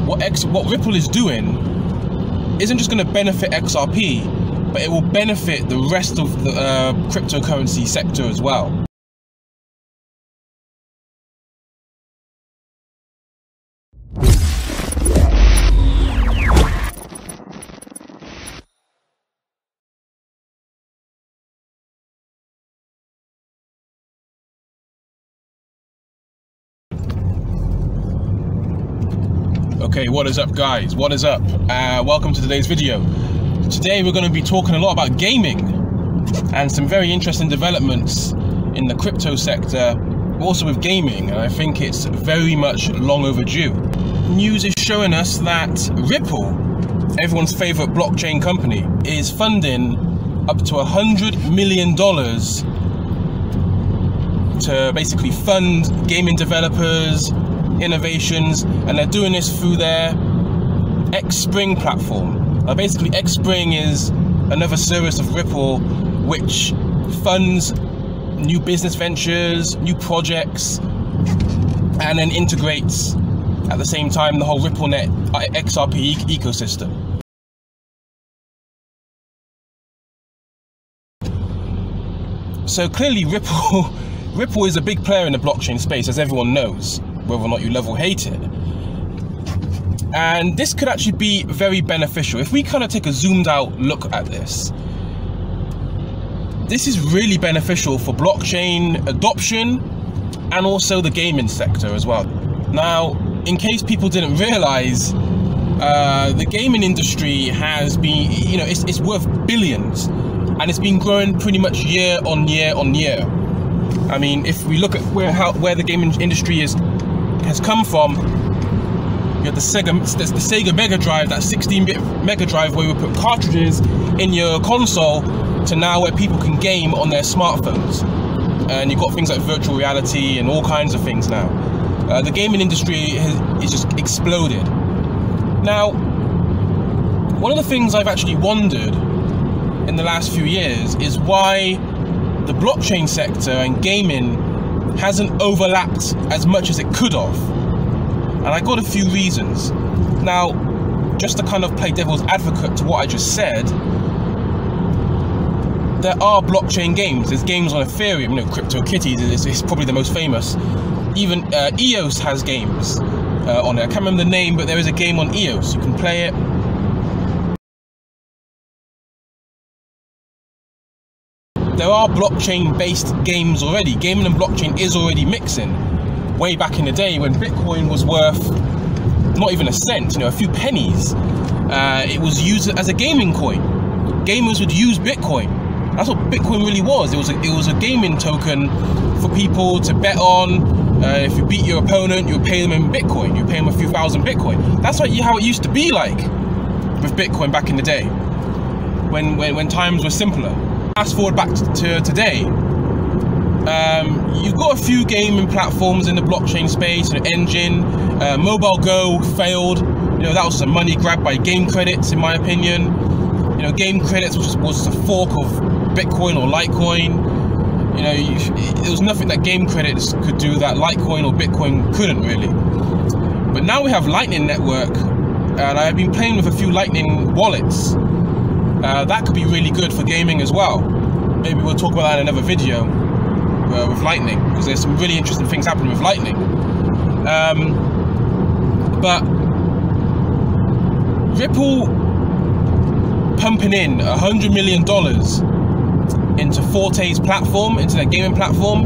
what Ripple is doing isn't just going to benefit XRP, but it will benefit the rest of the cryptocurrency sector as well. Okay, what is up guys? What is up? Welcome to today's video. Today we're going to be talking a lot about gaming and some very interesting developments in the crypto sector, also with gaming, and I think it's very much long overdue. News is showing us that Ripple, everyone's favorite blockchain company, is funding up to $100 million to basically fund gaming developers, innovations, and they're doing this through their Xspring platform. Basically, Xspring is another service of Ripple which funds new business ventures, new projects, and then integrates at the same time the whole RippleNet XRP ecosystem. So clearly Ripple is a big player in the blockchain space, as everyone knows, whether or not you love or hate it. And this could actually be very beneficial. If we kind of take a zoomed out look at this, this is really beneficial for blockchain adoption and also the gaming sector as well. Now, in case people didn't realize, the gaming industry has been, it's worth billions, and it's been growing pretty much year on year on year. I mean, if we look at where the gaming industry has come from, you have the Sega Mega Drive, that 16-bit Mega Drive where you put cartridges in your console, to now where people can game on their smartphones. And you've got things like virtual reality and all kinds of things now. The gaming industry is just exploded. Now, one of the things I've actually wondered in the last few years is why the blockchain sector and gaming hasn't overlapped as much as it could have. And I got a few reasons. Now, just to kind of play devil's advocate to what I just said, there are blockchain games. There's games on Ethereum, CryptoKitties is probably the most famous. Even EOS has games on it. I can't remember the name, but there is a game on EOS. You can play it. There are blockchain-based games already. Gaming and blockchain is already mixing. Way back in the day when Bitcoin was worth not even a cent, a few pennies, it was used as a gaming coin. Gamers would use Bitcoin. That's what Bitcoin really was. It was a gaming token for people to bet on. If you beat your opponent, you would pay them in Bitcoin. You pay them a few thousand Bitcoin. That's how it used to be like with Bitcoin back in the day, when times were simpler. Fast forward back to today. You've got a few gaming platforms in the blockchain space, Engine, Mobile Go failed. That was a money grab by Game Credits, in my opinion. Game Credits was a fork of Bitcoin or Litecoin. There was nothing that Game Credits could do that Litecoin or Bitcoin couldn't really. But now we have Lightning Network, and I've been playing with a few Lightning wallets. That could be really good for gaming as well. Maybe we'll talk about that in another video. With Lightning, because there's some really interesting things happening with Lightning. But Ripple pumping in $100 million into Forte's platform, into their gaming platform,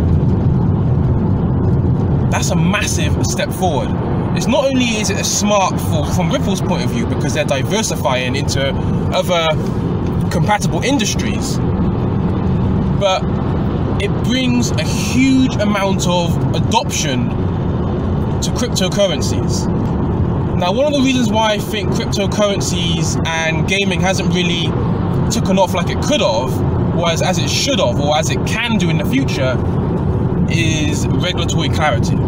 that's a massive step forward. It's not only is it smart from Ripple's point of view, because they're diversifying into other compatible industries, but it brings a huge amount of adoption to cryptocurrencies. Now, one of the reasons why I think cryptocurrencies and gaming hasn't really taken off like it could have, was as it should have, or as it can do in the future, is regulatory clarity.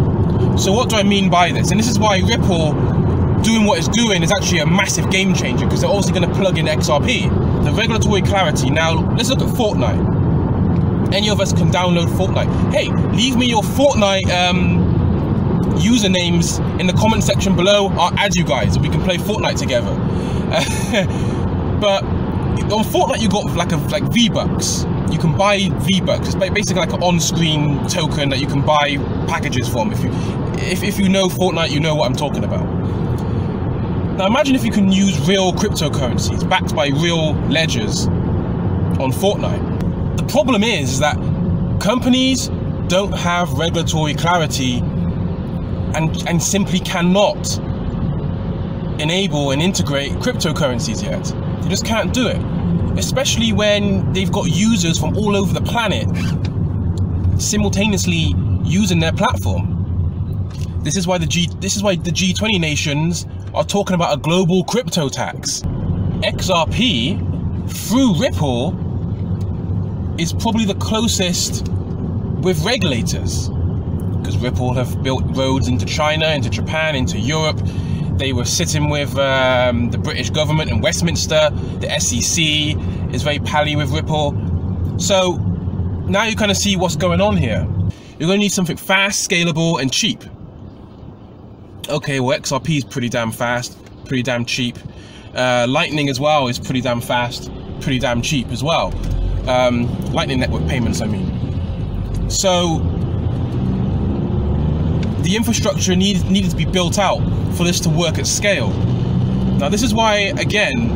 So what do I mean by this? And this is why Ripple doing what it's doing is actually a massive game changer, because they're also going to plug in XRP. The regulatory clarity. Now, let's look at Fortnite. Any of us can download Fortnite. Hey, leave me your Fortnite usernames in the comment section below. I'll add you guys. We can play Fortnite together. But on Fortnite, you got like V-Bucks. You can buy V-Bucks. It's basically like an on-screen token that you can buy packages from. If you know Fortnite, you know what I'm talking about. Now imagine if you can use real cryptocurrencies backed by real ledgers on Fortnite. The problem is that companies don't have regulatory clarity and simply cannot enable and integrate cryptocurrencies yet. They just can't do it, especially when they've got users from all over the planet simultaneously using their platform. This is why the G20 nations are talking about a global crypto tax. XRP through Ripple is probably the closest with regulators, because Ripple have built roads into China, into Japan, into Europe. They were sitting with the British government in Westminster. The SEC is very pally with Ripple. So now you kind of see what's going on here. You're going to need something fast, scalable, and cheap. Okay, well, XRP is pretty damn fast, pretty damn cheap. Lightning as well is pretty damn fast, pretty damn cheap as well. Lightning Network payments, I mean. So the infrastructure needed to be built out for this to work at scale. Now this is why, again,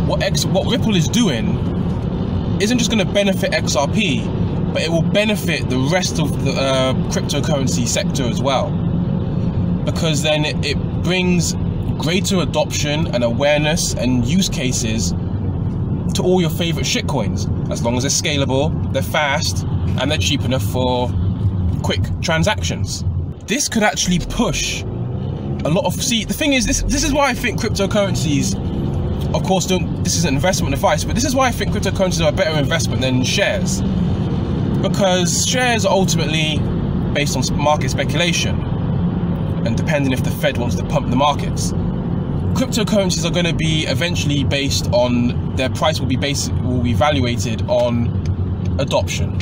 what Ripple is doing isn't just going to benefit XRP, but it will benefit the rest of the cryptocurrency sector as well, because then it brings greater adoption and awareness and use cases to all your favorite shitcoins, as long as they're scalable, they're fast, and they're cheap enough for quick transactions. This could actually push a lot of, see, the thing is, this is why I think cryptocurrencies, of course, this isn't investment advice, but this is why I think cryptocurrencies are a better investment than shares. Because shares are ultimately based on market speculation, and depending if the Fed wants to pump the markets. Cryptocurrencies are going to be eventually based on, their price will be evaluated on adoption.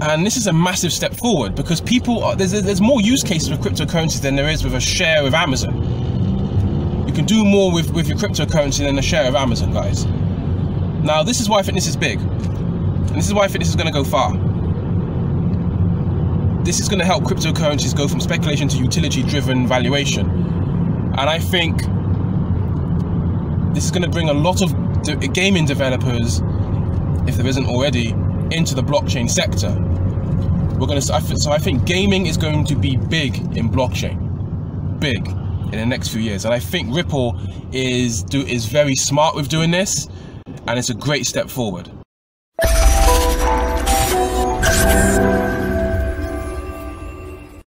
And this is a massive step forward, because there's more use cases with cryptocurrencies than there is with a share of Amazon. You can do more with your cryptocurrency than a share of Amazon, guys. Now, this is why I think this is big. And this is why I think this is going to go far. This is going to help cryptocurrencies go from speculation to utility-driven valuation. And I think this is going to bring a lot of gaming developers, if there isn't already, into the blockchain sector. So I think gaming is going to be big in blockchain, big in the next few years. And I think Ripple is very smart with doing this, and it's a great step forward.